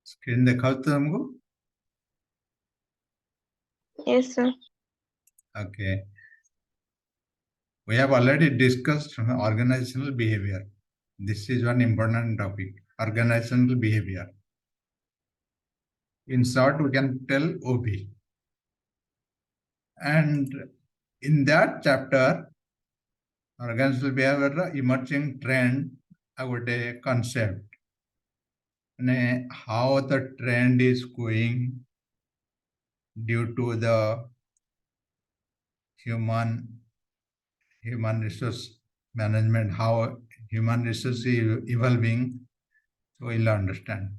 Screen देखा तो हमको? Yes, sir. Okay. We have already discussed organizational behavior. This is one important topic, organizational behavior. In short, we can tell OB. And in that chapter, organizational behavior emerging trend, I would say concept. And how the trend is going due to the human resource management, how human resource is evolving, so we'll understand.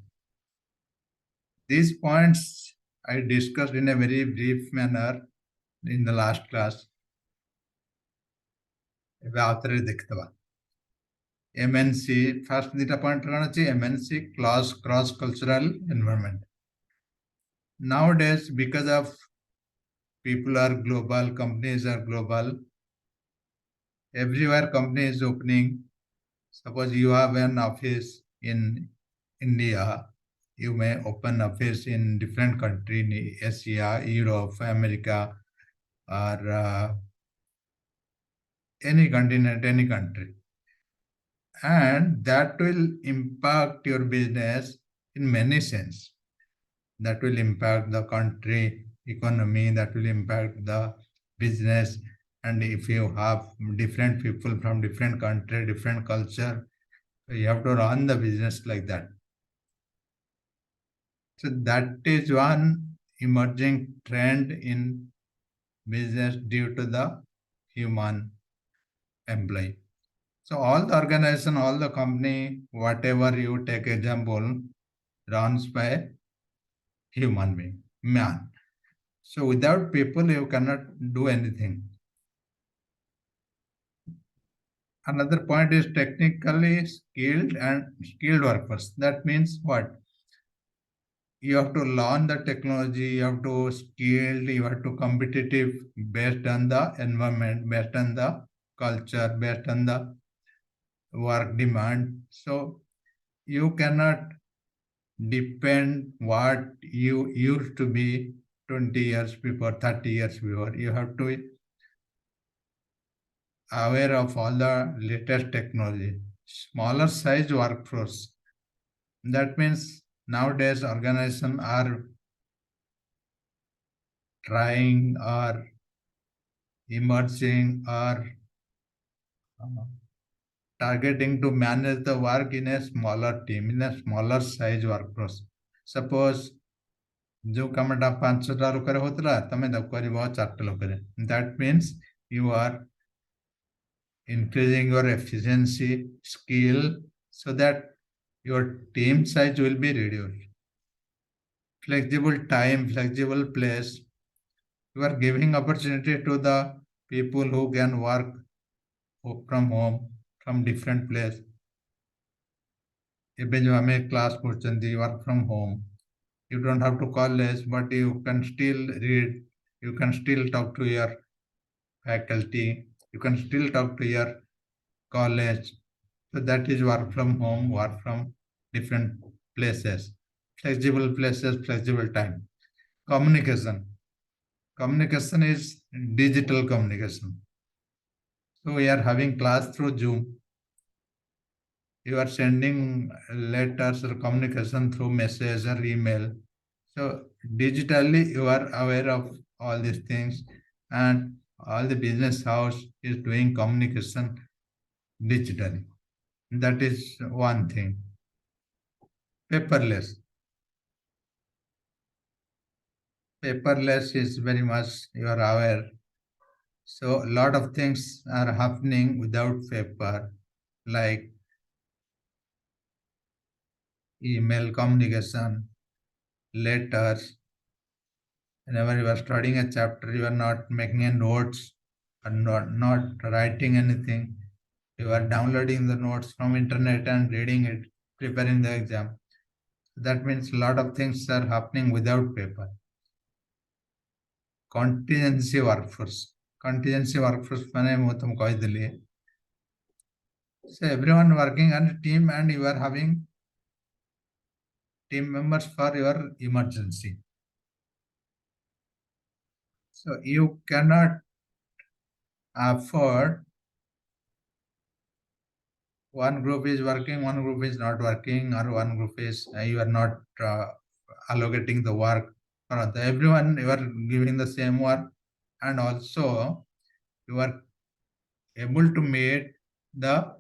These points I discussed in a very brief manner in the last class. MNC, first data point MNC cross cultural environment. Nowadays, because of people are global, companies are global, everywhere company is opening. Suppose you have an office in India, you may open office in different country in Asia, Europe, America, or any continent, any country. And that will impact your business in many sense. That will impact the country economy, that will impact the business. And if you have different people from different country, different culture, so you have to run the business like that. So that is one emerging trend in business due to the human employee. So all the organization, all the company, whatever you take example, runs by human being, man. So without people, you cannot do anything. Another point is technically skilled workers. That means what? You have to learn the technology, you have to skilled, you have to competitive based on the environment, based on the culture, based on the work demand. So you cannot depend what you used to be 20 years before, 30 years before. You have to be aware of all the latest technology. Smaller size workforce. That means nowadays organizations are trying or emerging or targeting to manage the work in a smaller team, in a smaller size workforce. Suppose जो कमटा 500 लोक होता तमें कर 4 लोक that means you are increasing your efficiency skill so that your team size will be reduced. Flexible time, flexible place, you are giving opportunity to the people who can work from home, from different place. Even जो हमें class पढ़ते work from home, you don't have to college, but you can still read, you can still talk to your faculty, you can still talk to your college. So that is work from home, work from different places, flexible places, flexible time. Communication. Communication is digital communication. So we are having class through Zoom. You are sending letters or communication through message or email. So digitally you are aware of all these things, and all the business house is doing communication digitally. That is one thing. Paperless. Paperless is very much you are aware. So a lot of things are happening without paper, like email communication, letters. Whenever you are studying a chapter, you are not making a notes or not writing anything. You are downloading the notes from internet and reading it, preparing the exam. That means a lot of things are happening without paper. Contingency workforce. Contingency workforce मैंने वो तुम कह दिली. So everyone working on a team and you are having team members for your emergency. So you cannot afford one group is working, one group is not working, or one group is you are not allocating the work for everyone. You are giving the same work, and also you are able to make the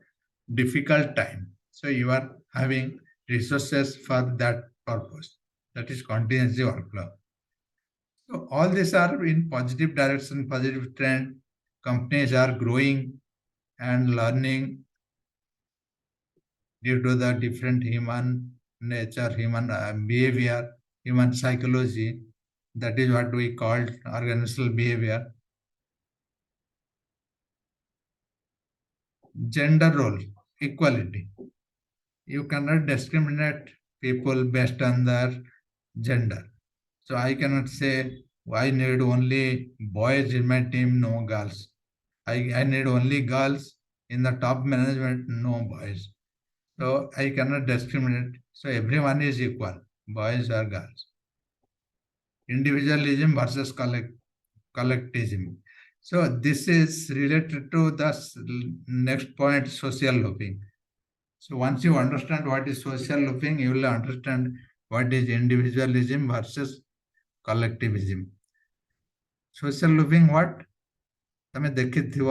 difficult time. So you are having resources for that purpose. That is contingency workflow. So all these are in positive direction, positive trend. Companies are growing and learning due to the different human nature, human behavior, human psychology. That is what we call organizational behavior. Gender role, equality. You cannot discriminate people based on their gender. So I cannot say I need only boys in my team, no girls. I need only girls in the top management, no boys. So I cannot discriminate. So everyone is equal, boys or girls. Individualism versus collectivism. So this is related to the next point, social looping. So once you understand what is social looping, you will understand what is individualism versus collectivism. Social looping what? ତମେ ଦେଖିଥିବ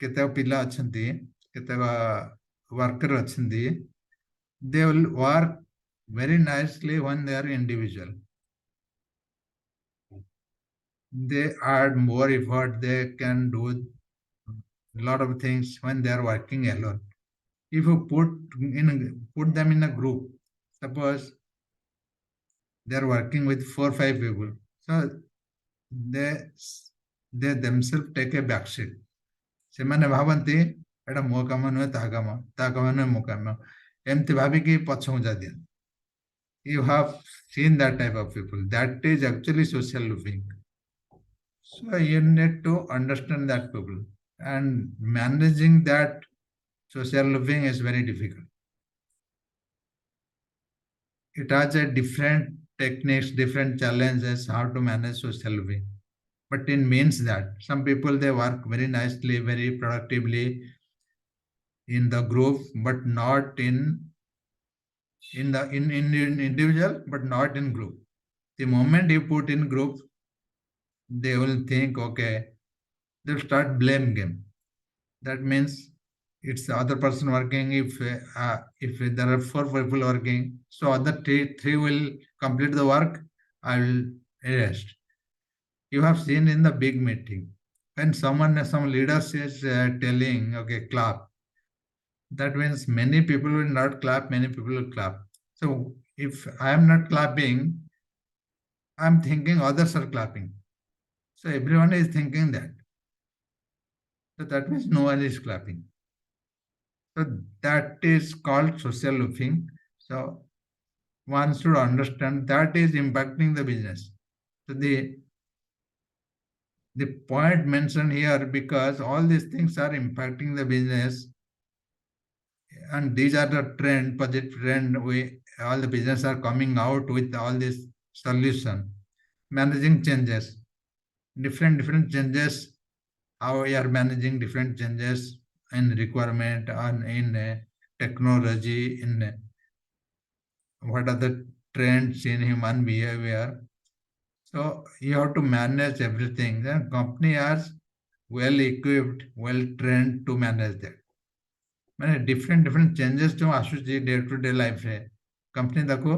କେତେକ ପିଲା ଅଛନ୍ତି, କେତେକ worker ଅଛନ୍ତି, they will work very nicely when they are individual. They add more effort, they can do a lot of things when they are working alone. If you put them in a group, suppose they are working with 4 or 5 people, so they themselves take a back seat. ସେମାନେ ଭାବନ୍ତି ଏଟା ମୋ କାମ ନୁହେଁ ତା କାମ ନୁହେଁ ମୋ କାମ, ଏମିତି ଭାବିକି ପଛଘୁଞ୍ଚା ଦିଅନ୍ତି. You have seen that type of people. That is actually social looping. So you need to understand that people, and managing that social looping is very difficult. It has a different techniques, different challenges how to manage social looping. But it means that some people they work very nicely, very productively in the group, but not in individual, but not in group. The moment you put in group, they will think, okay, they'll start blame game. That means it's the other person working. If there are 4 people working, so other three will complete the work. I will rest. You have seen in the big meeting when some leaders is telling, okay, clap. That means many people will not clap, many people will clap. So if I am not clapping, I'm thinking others are clapping. So everyone is thinking that. So that means no one is clapping. So that is called social looping. So one should understand that is impacting the business. So the point mentioned here, because all these things are impacting the business, and these are the trend, positive trend. All the business are coming out with all this solution, managing changes, different changes. How we are managing different changes in requirement and in technology, in what are the trends in human behavior. So you have to manage everything. Then company is well equipped, well trained to manage that. मैंने different changes जो आसुची day to day life रे company ताको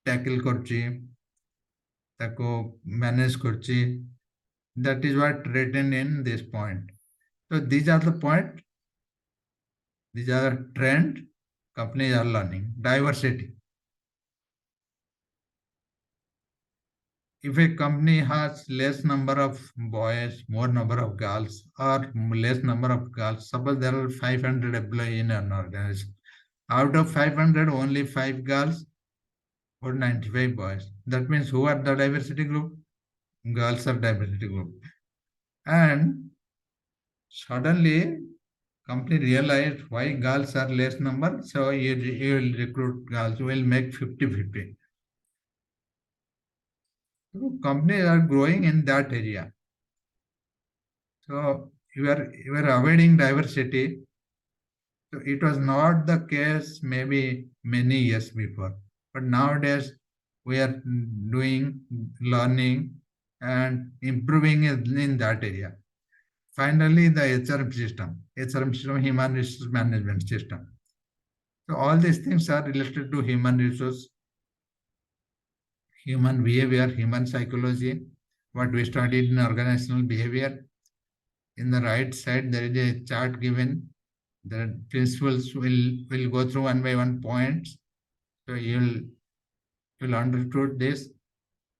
tackle करची, ताको manage करची. That is what written in this point. So these are the point. These are the trend companies are learning. Diversity. If a company has less number of boys, more number of girls, or less number of girls, suppose there are 500 employees in an organization. Out of 500, only 5 girls or 95 boys. That means who are the diversity group? Girls are diversity group. And suddenly, company realized why girls are less number, so you will recruit girls. You will make 50-50. So companies are growing in that area. So you are avoiding diversity. So it was not the case maybe many years before. But nowadays we are doing learning and improving in that area. Finally, the HRM system, human resource management system. So all these things are related to human resource, human behavior, human psychology, what we studied in organizational behavior. In the right side, there is a chart given. The principles will go through one by one points. So you'll understood this.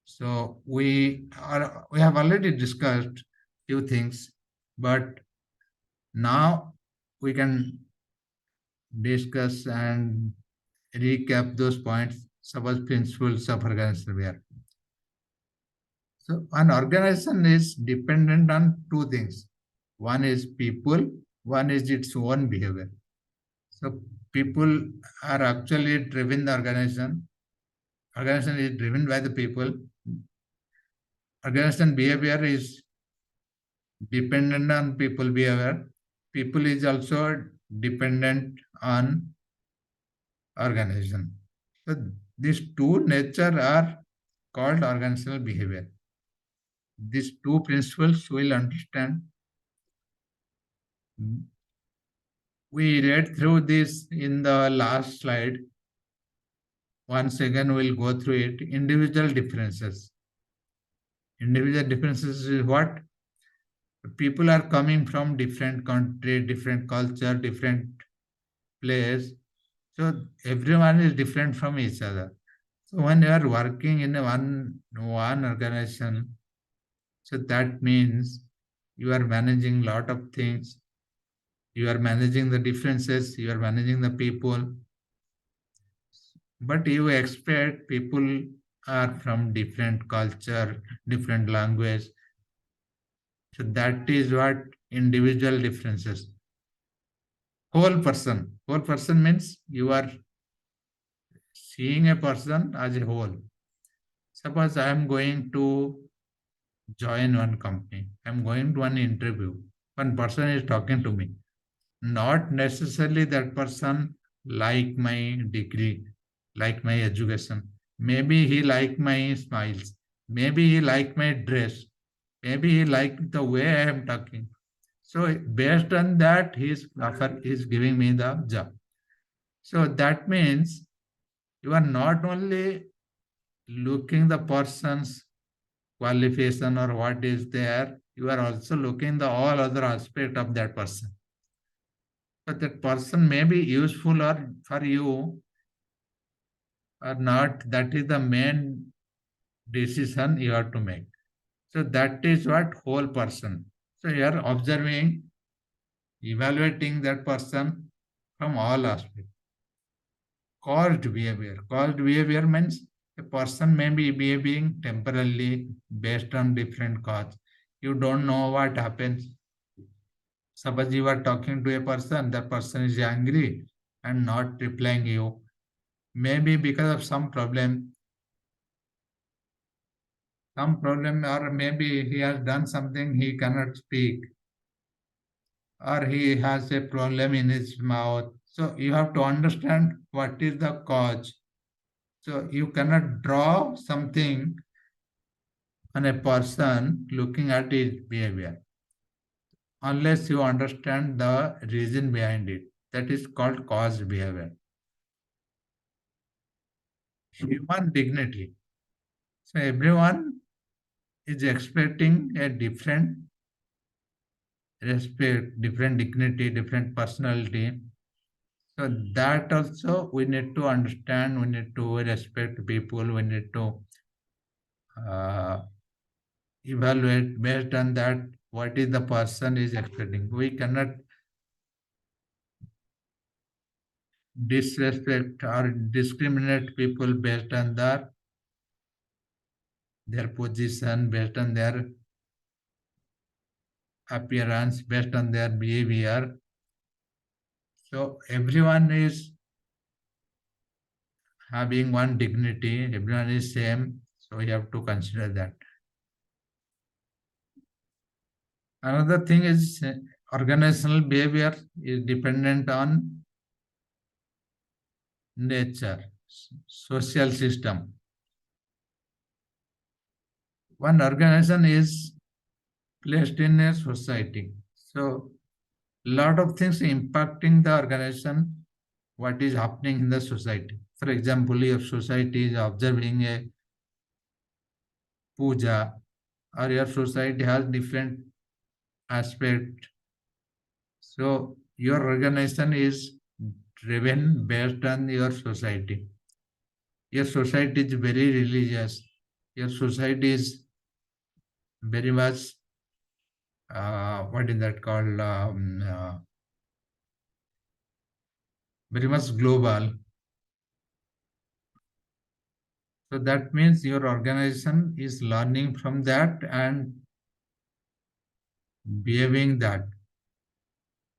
So we have already discussed few things, but now we can discuss and recap those points. Suppose principles of organization were. So an organization is dependent on two things. One is people, one is its own behavior. So people are actually driven the organization. Organization is driven by the people. Organization behavior is dependent on people behavior. People is also dependent on organization. So these two nature are called organizational behavior. These two principles will understand. We read through this in the last slide. Once again, we'll go through it. Individual differences. Individual differences is what? People are coming from different country, different culture, different place. So everyone is different from each other. So when you are working in one organization, so that means you are managing lot of things. You are managing the differences. You are managing the people. But you expect people are from different culture, different language. So that is what individual differences. Whole person means you are seeing a person as a whole. Suppose I am going to join one company. I am going to an interview. One person is talking to me. Not necessarily that person like my degree, like my education. Maybe he like my smiles. Maybe he like my dress. Maybe he like the way I am talking. So based on that, he is giving me the job. So that means you are not only looking the person's qualification or what is there, you are also looking the all other aspect of that person. But that person may be useful or for you or not. That is the main decision you have to make. So that is what whole person. So you are observing, evaluating that person from all aspects. Caused behavior. Caused behavior means a person may be behaving temporarily based on different cause. You don't know what happens. Suppose you are talking to a person, that person is angry and not replying you. Maybe because of some problem, or maybe he has done something he cannot speak, or he has a problem in his mouth. So you have to understand what is the cause. So you cannot draw something on a person looking at his behavior unless you understand the reason behind it. That is called caused behavior. Human dignity. So everyone is expecting a different respect, different dignity, different personality. So that also we need to understand, we need to respect people, we need to uh, evaluate based on that what is the person is expecting. We cannot disrespect or discriminate people based on their position, based on their appearance, based on their behavior. So everyone is having one dignity, everyone is same. So you have to consider that. Another thing is organizational behavior is dependent on nature, social system. One organization is placed in a society. So lot of things impacting the organization, what is happening in the society. For example, if society is observing a puja, or your society has different aspect, so your organization is driven based on your society. Your society is very religious. Your society is very much what is that called? Very much global. So that means your organization is learning from that and behaving that.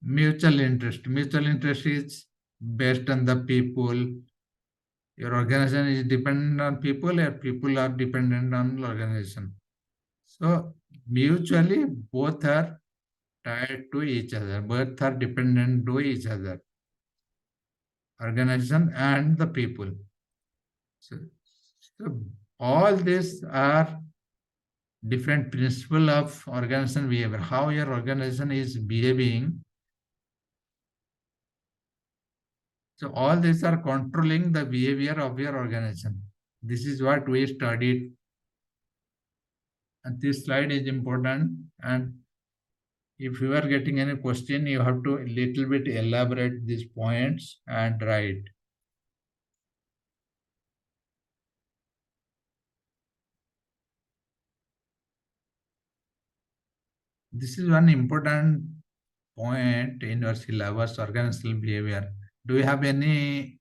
Mutual interest. Mutual interest is based on the people. Your organization is dependent on people, or people are dependent on organization. So mutually, both are tied to each other. Both are dependent to each other. Organization and the people. So all these are different principle of organization behavior. How your organization is behaving. So all these are controlling the behavior of your organization. This is what we studied. And this slide is important. And if you are getting any question, you have to a little bit elaborate these points and write. This is one important point in your syllabus, organizational behavior. Do you have any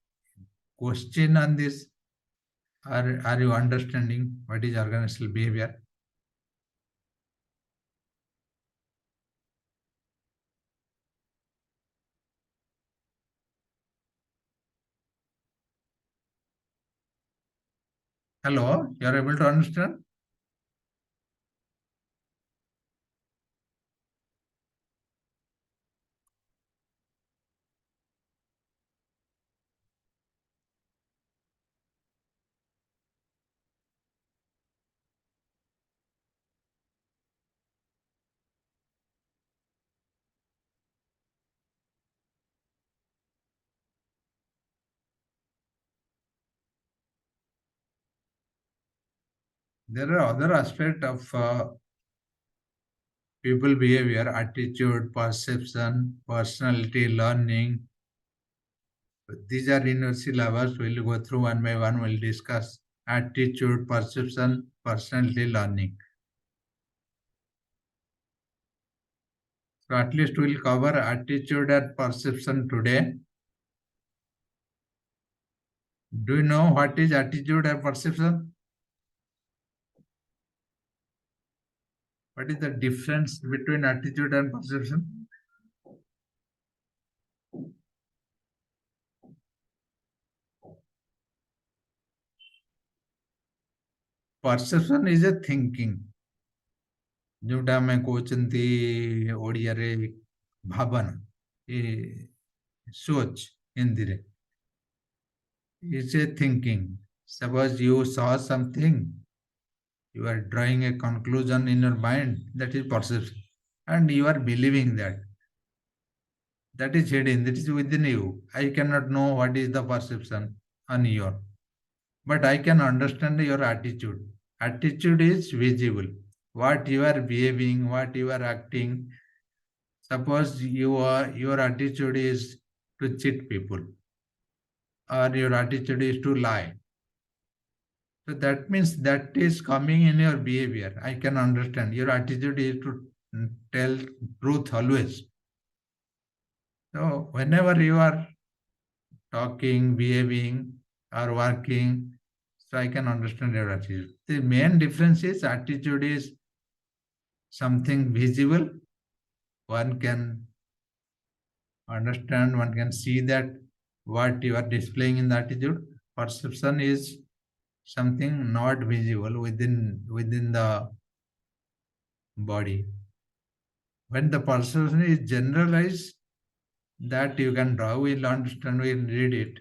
question on this? Are you understanding what is organizational behavior? Hello, you are able to understand? There are other aspects of people behavior, attitude, perception, personality, learning. These are in your syllabus. We'll go through one by one. We'll discuss attitude, perception, personality, learning. So at least we'll cover attitude and perception today. Do you know what is attitude and perception? What is the difference between attitude and perception? Perception is a thinking. जोटा मैं कहते ओडिया रे भावना सोच हिंदी रे is a thinking. Suppose you saw something, you are drawing a conclusion in your mind, that is perception, and you are believing that. That is hidden, that is within you. I cannot know what is the perception on your, but I can understand your attitude. Attitude is visible. What you are behaving, what you are acting. Suppose your attitude is to cheat people, or your attitude is to lie. So that means that is coming in your behavior. I can understand. Your attitude is to tell truth always. So whenever you are talking, behaving, or working, so I can understand your attitude. The main difference is attitude is something visible. One can understand, one can see that what you are displaying in the attitude. Perception is something not visible within the body. When the perception is generalized, that you can draw, will understand, will read it.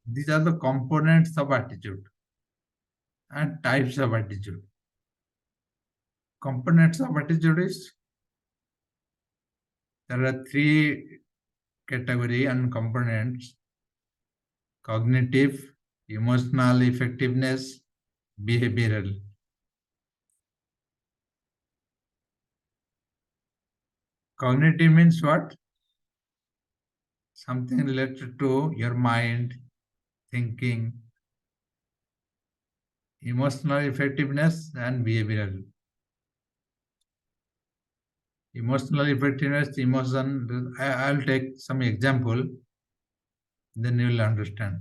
These are the components of attitude and types of attitude. Components of attitude is, there are three category and components: cognitive, emotional effectiveness, behavioral. Cognitive means what? Something related to your mind, thinking. Emotional effectiveness and behavioral. Emotional effectiveness, emotion. I'll take some example, then you will understand.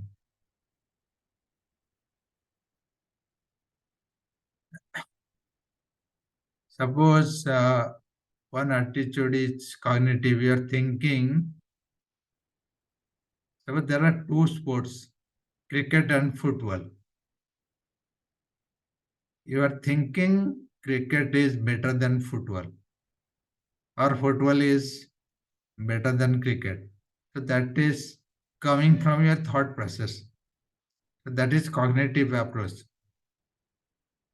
Suppose one attitude is cognitive, you are thinking. Suppose there are two sports, cricket and football. You are thinking cricket is better than football, or football is better than cricket. So that is coming from your thought process. So that is cognitive approach.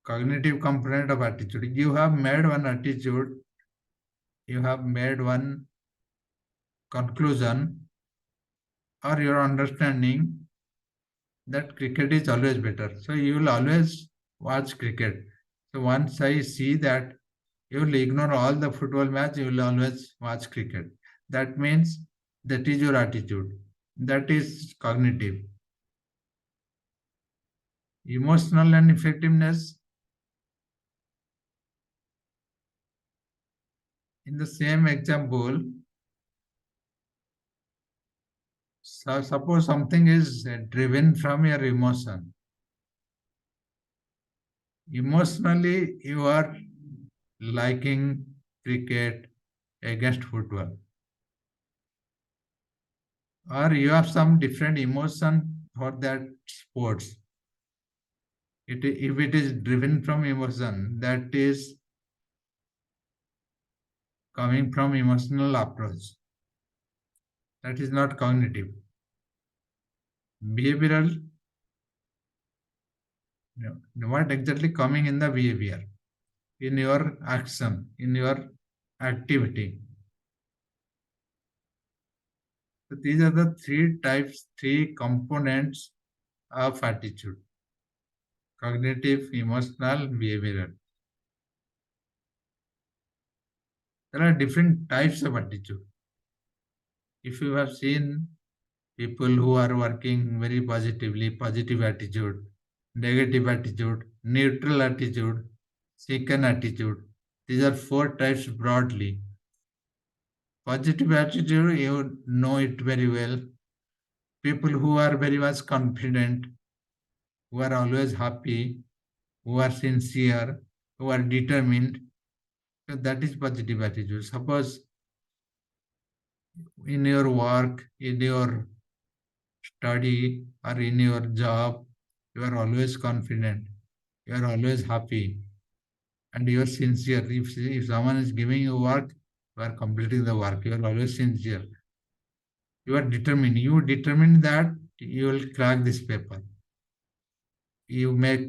Cognitive component of attitude. You have made one attitude, you have made one conclusion, or your understanding that cricket is always better. So you will always watch cricket. So once I see that, you will ignore all the football match, you will always watch cricket. That means that is your attitude. That is cognitive. Emotional and effectiveness. In the same example, so suppose something is driven from your emotion. Emotionally, you are liking cricket against football, or you have some different emotion for that sports. If it is driven from emotion, that is coming from emotional approach. That is not cognitive. Behavioral, what exactly coming in the behavior, in your action, in your activity. So these are the three types, three components of attitude: cognitive, emotional, behavioral. There are different types of attitude. If you have seen people who are working very positively, positive attitude, negative attitude, neutral attitude, second attitude, these are four types broadly. Positive attitude, you know it very well. People who are very much confident, who are always happy, who are sincere, who are determined. So that is positive attitude. Suppose in your work, in your study, or in your job, you are always confident, you are always happy, and you are sincere. If someone is giving you work, you are completing the work, you are always sincere. You are determined. You determined that you will crack this paper. You make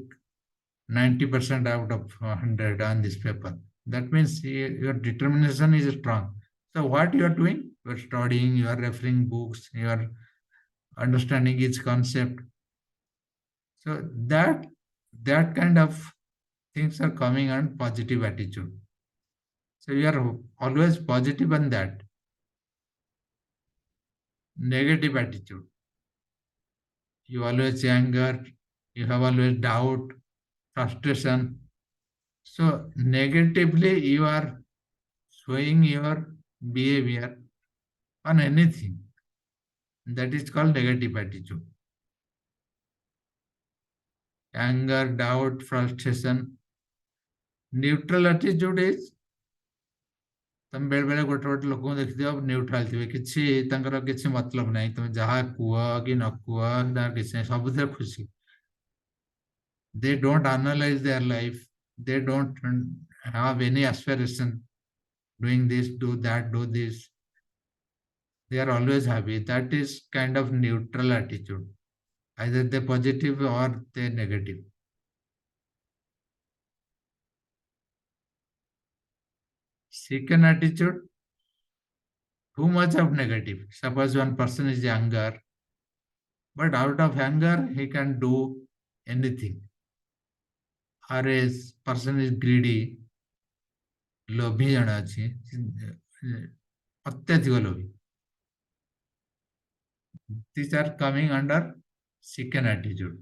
90% out of 100 on this paper. That means your determination is strong. So what you are doing? You are studying, you are referring books, you are understanding each concept. So that kind of things are coming on positive attitude. So you are always positive on that. Negative attitude. You always anger, you have always doubt, frustration. So negatively you are showing your behavior on anything. That is called negative attitude. anger, doubt, frustration. Neutral attitude is ତମେ ବେଳେ ବେଳେ ଗୋଟେ ଗୋଟେ ଲୋକଙ୍କୁ ଦେଖିଥିବ neutral ଥିବେ, କିଛି ତାଙ୍କର କିଛି ମତଲବ ନାହିଁ, ତମେ ଯାହା କୁହ କି ନ କୁହ ତାଙ୍କର କିଛି ନାହିଁ, ସବୁଥିରେ ଖୁସି। They don't analyze their life. They don't have any aspiration doing this, do that, do this. They are always happy. That is kind of neutral attitude. Either they positive or they negative. Second attitude, too much of negative. Suppose one person is anger, but out of anger he can do anything. Or a person is greedy, ଲୋଭୀ ଜଣେ ଅଛି, ଅତ୍ୟଧିକ ଲୋଭୀ. These are coming under second attitude.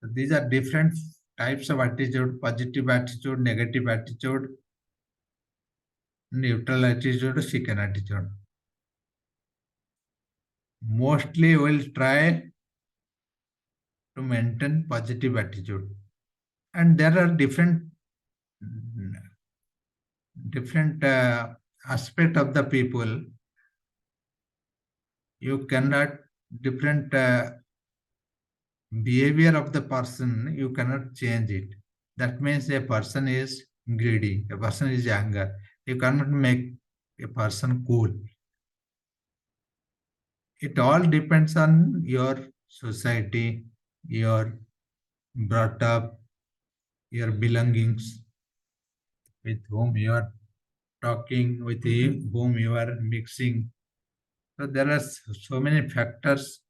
So these are different types of attitude: positive attitude, negative attitude, neutral attitude, second attitude. Mostly we'll try to maintain positive attitude. And there are different aspect of the people. You cannot different behavior of the person, you cannot change it. That means a person is greedy, a person is anger. You cannot make a person cool. It all depends on your society, your brought up, your belongings, with whom you are talking, with whom you are mixing. So there are so many factors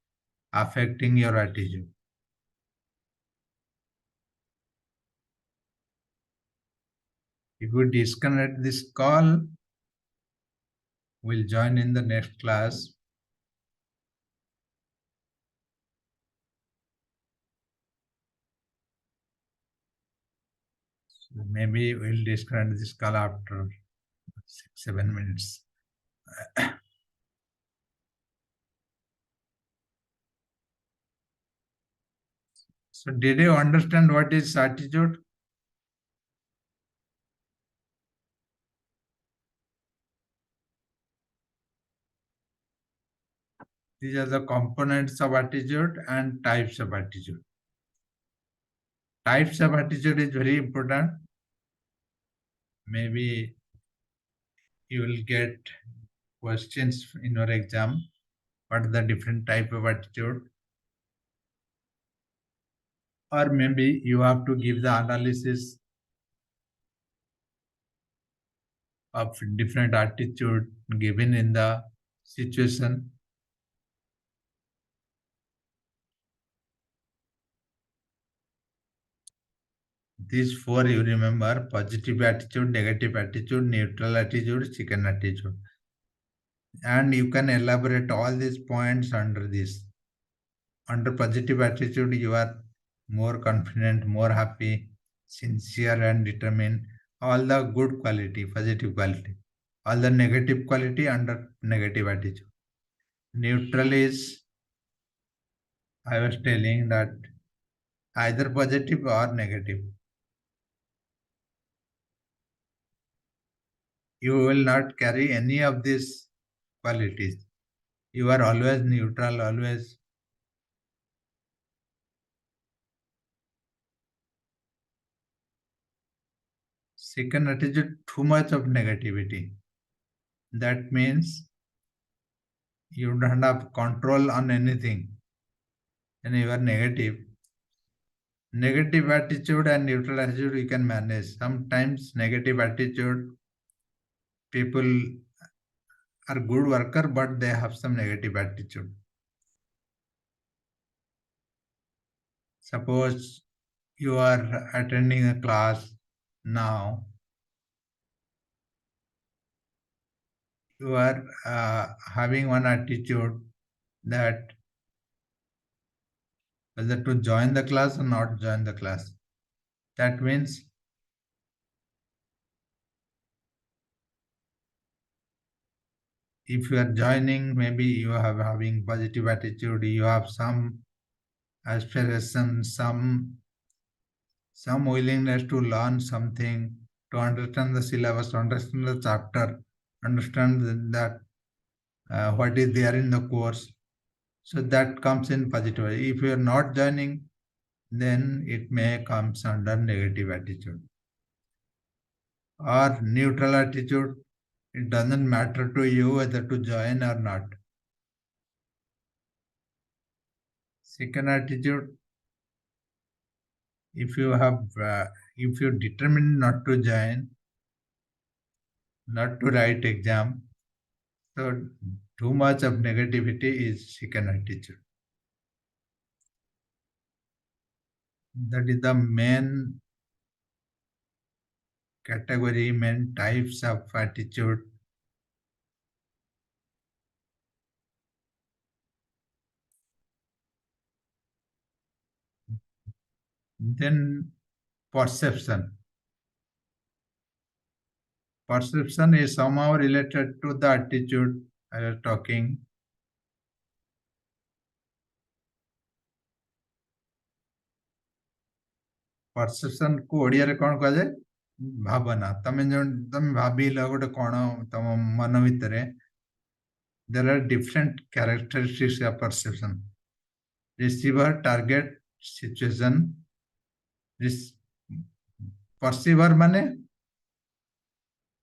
affecting your attitude. If we disconnect this call, we'll join in the next class. So maybe we'll disconnect this call after 6-7 minutes. So did you understand what is attitude? These are the components of attitude and types of attitude. Types of attitude is very important. Maybe you will get questions in your exam. What are the different type of attitude? Or maybe you have to give the analysis of different attitude given in the situation. These four you remember: positive attitude, negative attitude, neutral attitude, second attitude. And you can elaborate all these points under this. Under positive attitude, you are more confident, more happy, sincere and determined. All the good quality, positive quality. All the negative quality under negative attitude. Neutral is, I was telling that either positive or negative. You will not carry any of these qualities. You are always neutral, always. Second attitude, too much of negativity. That means you don't have control on anything. And you are negative. Negative attitude and neutral attitude you can manage. Sometimes negative attitude, people are good worker, but they have some negative attitude. Suppose you are attending a class now, you are having one attitude that whether to join the class or not join the class. That means if you are joining, maybe you have having positive attitude, you have some aspiration, some willingness to learn something, to understand the syllabus, to understand the chapter, understand that what is there in the course. So that comes in positive. If you are not joining, then it may comes under negative attitude or neutral attitude. It doesn't matter to you whether to join or not. Second attitude, if you determine not to join, not to write exam, so too much of negativity is second attitude. That is the main category, main types of attitude. Then perception. Perception is somehow related to the attitude I was talking. Perception को ओडिया कौन कह भावना तमें भाविल गोटे कौन तुम मन भितर there are different characteristics of perception. Receiver, target, situation. Perceiver माने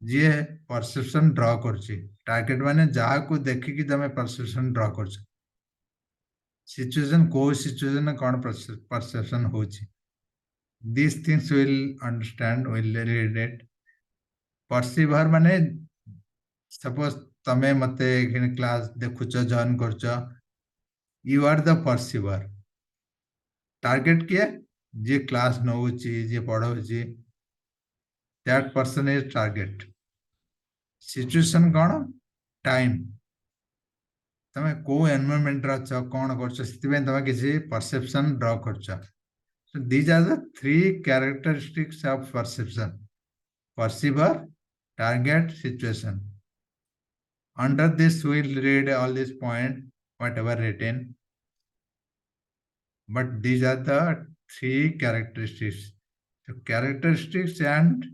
जी परसेप्शन ड्र कर टार्गेट माने जहाँ को देखिकी तुम परसेप्शन ड्र कर सिचुएशन को सिचुएशन कौन परसेप्शन हो these things will understand will relate. Perceiver माने सपोज तमे मते क्लास देखुच जॉइन करछ you are the perceiver target किए जे क्लास नौची जे पढ़ाउची that person is target situation कौन टाइम तमे को एनवायरनमेंट रे छ कोन करछ सितबे तमे किसी परसेप्शन ड्रा करछ so these are the three characteristics of perception: perceiver, target, situation. Under this we'll read all these points whatever written, but these are the three characteristics. So characteristics and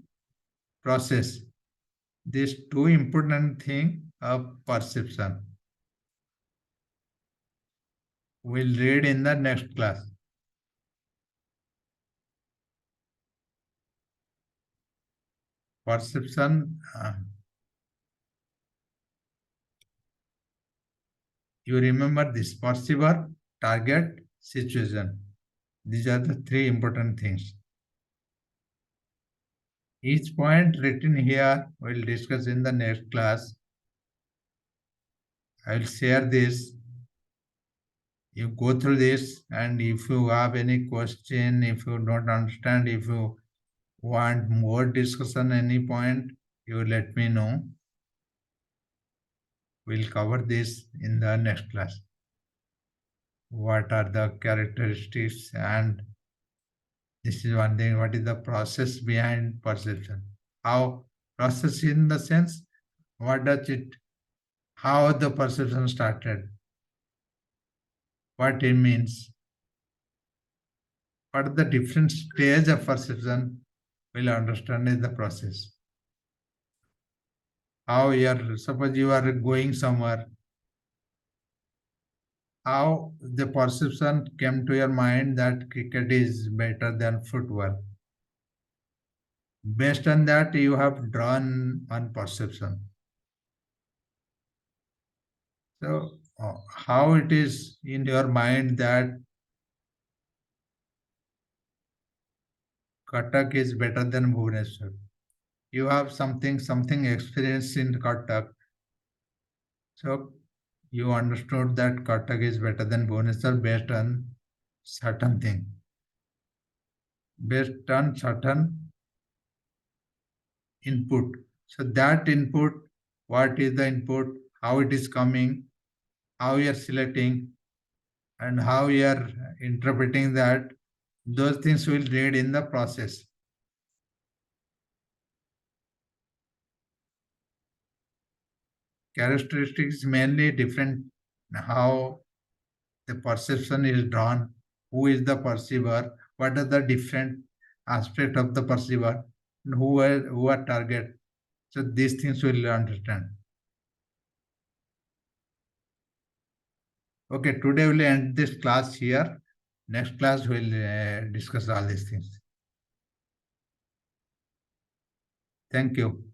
process, these two important things of perception. We'll read in the next class. Perception, you remember this: perceiver, target, situation. These are the three important things. Each point written here we'll discuss in the next class. I will share this. You go through this, and if you have any question, if you don't understand, if you want more discussion any point, you let me know. We'll cover this in the next class. What are the characteristics, and this is one thing, what is the process behind perception? How process in the sense, what does it, how the perception started, what it means, what are the different stage of perception, will understand in the process. How you are, suppose you are going somewhere, how the perception came to your mind that cricket is better than football. Based on that, you have drawn one perception. So, how it is in your mind that Cuttack is better than Bhubaneswar? You have something experience in Cuttack. So, you understood that Cuttack is better than Bhubaneswar based on certain thing. Based on certain input. So that input, what is the input, how it is coming, how you are selecting, and how you are interpreting that, those things will read in the process. Characteristics mainly different how the perception is drawn, who is the perceiver, what are the different aspect of the perceiver, and who are target. So these things will understand. Okay, today we'll end this class here. Next class we'll discuss all these things. Thank you.